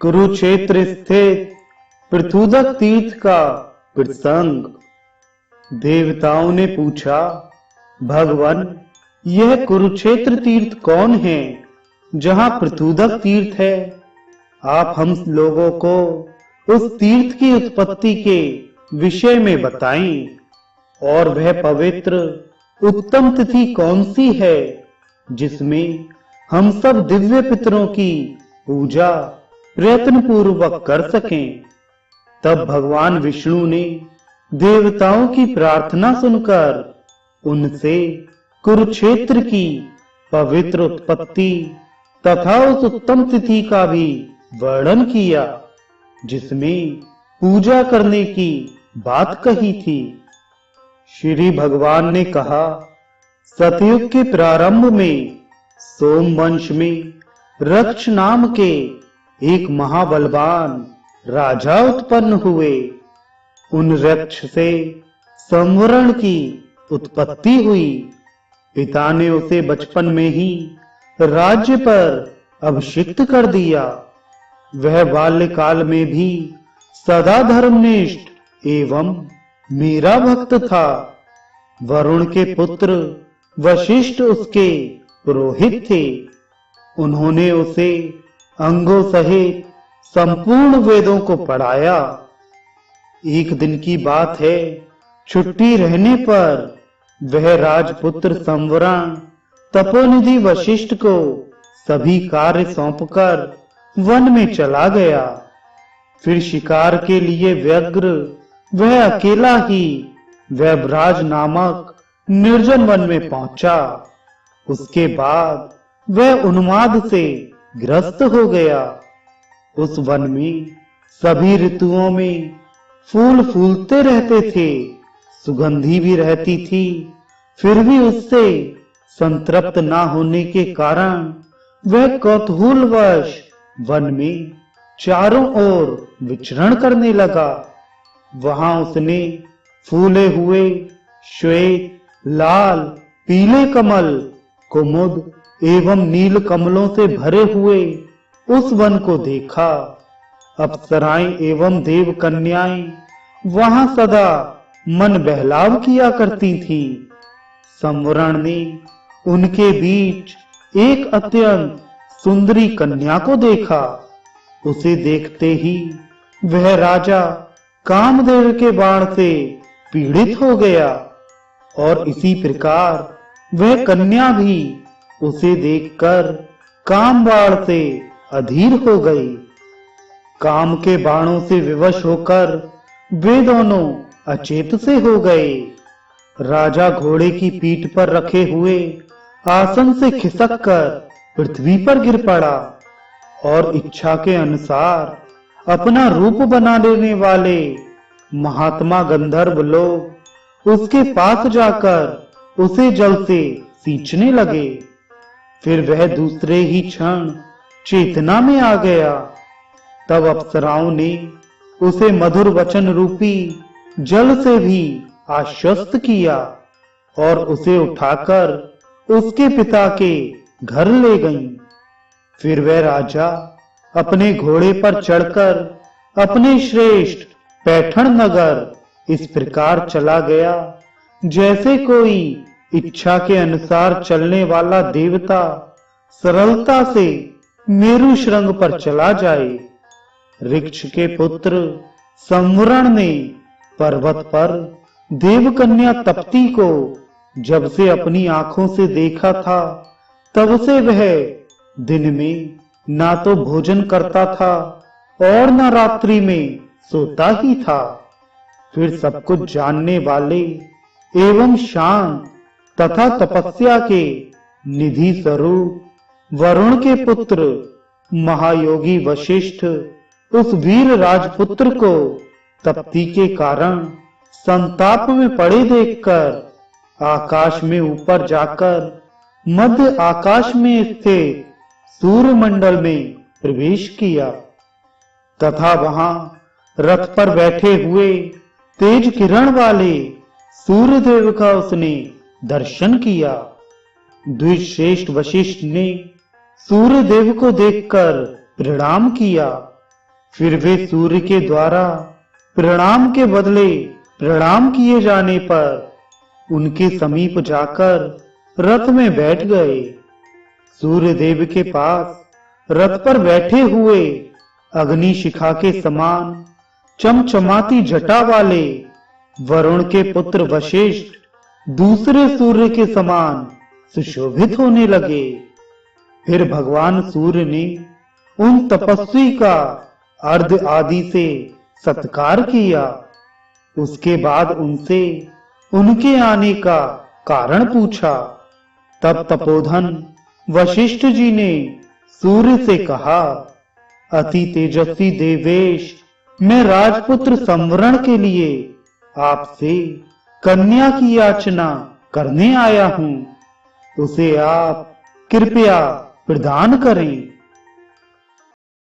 कुरुक्षेत्र स्थित पृथुदक तीर्थ का प्रसंग। देवताओं ने पूछा, भगवान, यह कुरुक्षेत्र तीर्थ कौन है जहां पृथुदक तीर्थ है? आप हम लोगों को उस तीर्थ की उत्पत्ति के विषय में बताएं और वह पवित्र उत्तम तिथि कौन सी है जिसमें हम सब दिव्य पितरों की पूजा प्रयत्न पूर्वक कर सकें। तब भगवान विष्णु ने देवताओं की प्रार्थना सुनकर उनसे कुरुक्षेत्र की पवित्र उत्पत्ति तथा उस उत्तम तिथि का भी वर्णन किया जिसमें पूजा करने की बात कही थी। श्री भगवान ने कहा, सतयुग के प्रारंभ में सोमवंश में रक्ष नाम के एक महाबलवान राजा उत्पन्न हुए। उन रक्ष से संवरण की उत्पत्ति हुई। पिता ने उसे बचपन में ही राज्य पर अभिषिक्त कर दिया। वह बाल्यकाल में भी सदा धर्मनिष्ठ एवं मेरा भक्त था। वरुण के पुत्र वशिष्ठ उसके पुरोहित थे। उन्होंने उसे अंगों सहित संपूर्ण वेदों को पढ़ाया। एक दिन की बात है, छुट्टी रहने पर वह राजपुत्र संवरण तपोनिधि वशिष्ठ को सभी कार्य सौंपकर वन में चला गया। फिर शिकार के लिए व्यग्र वह अकेला ही वैभराज नामक निर्जन वन में पहुंचा। उसके बाद वह उन्माद से ग्रस्त हो गया। उस वन में सभी ऋतुओं में फूल फूलते रहते थे, सुगंधी भी रहती थी। फिर भी उससे संतृप्त ना होने के कारण वह कौतूहलवश वन में चारों ओर विचरण करने लगा। वहां उसने फूले हुए श्वेत, लाल, पीले कमल, कुमुद एवं नील कमलों से भरे हुए उस वन को देखा। अप्सराएं एवं देव कन्याएं वहां सदा मन बहलाव किया करती थी। संवरण ने उनके बीच एक अत्यंत सुंदरी कन्या को देखा। उसे देखते ही वह राजा कामदेव के बाण से पीड़ित हो गया और इसी प्रकार वह कन्या भी उसे देखकर काम बाण से अधीर हो गई। काम के बाणों से विवश होकर वे दोनों अचेत से हो गए। राजा घोड़े की पीठ पर रखे हुए आसन से खिसक कर पृथ्वी पर गिर पड़ा और इच्छा के अनुसार अपना रूप बना लेने वाले महात्मा गंधर्व लोग उसके पास जाकर उसे जल से सींचने लगे। फिर वह दूसरे ही क्षण चेतना में आ गया। तब अप्सराओं ने उसे मधुर वचन रूपी जल से भी आश्वस्त किया और उसे उठाकर उसके पिता के घर ले गईं। फिर वह राजा अपने घोड़े पर चढ़कर अपने श्रेष्ठ पैठण नगर इस प्रकार चला गया जैसे कोई इच्छा के अनुसार चलने वाला देवता सरलता से मेरु श्रृंग पर चला जाए। ऋक्ष के पुत्र संवरण ने पर्वत पर देवकन्या तप्ती को जब से अपनी आंखों से देखा था, तब से वह दिन में ना तो भोजन करता था और न रात्रि में सोता ही था। फिर सब कुछ जानने वाले एवं शांत तथा तपस्या के निधि स्वरूप वरुण के पुत्र महायोगी वशिष्ठ उस वीर राजपुत्र को तप्ती के कारण संताप में पड़े देखकर आकाश में ऊपर जाकर मध्य आकाश में स्थित सूर्य मंडल में प्रवेश किया तथा वहां रथ पर बैठे हुए तेज किरण वाले सूर्य देव का उसने दर्शन किया। द्विश्रेष्ठ वशिष्ठ ने सूर्य देव को देखकर प्रणाम किया फिर वे सूर्य के द्वारा प्रणाम के बदले प्रणाम किए जाने पर उनके समीप जाकर रथ में बैठ गए। सूर्य देव के पास रथ पर बैठे हुए अग्नि शिखा के समान चमचमाती जटा वाले वरुण के पुत्र वशिष्ठ दूसरे सूर्य के समान सुशोभित होने लगे। फिर भगवान सूर्य ने उन तपस्वी का अर्ध आदि से सत्कार किया। उसके बाद उनसे उनके आने का कारण पूछा। तब तपोधन वशिष्ठ जी ने सूर्य से कहा, अति तेजस्वी देवेश, मैं राजपुत्र संवरण के लिए आपसे कन्या की याचना करने आया हूं। उसे आप कृपया प्रदान करें।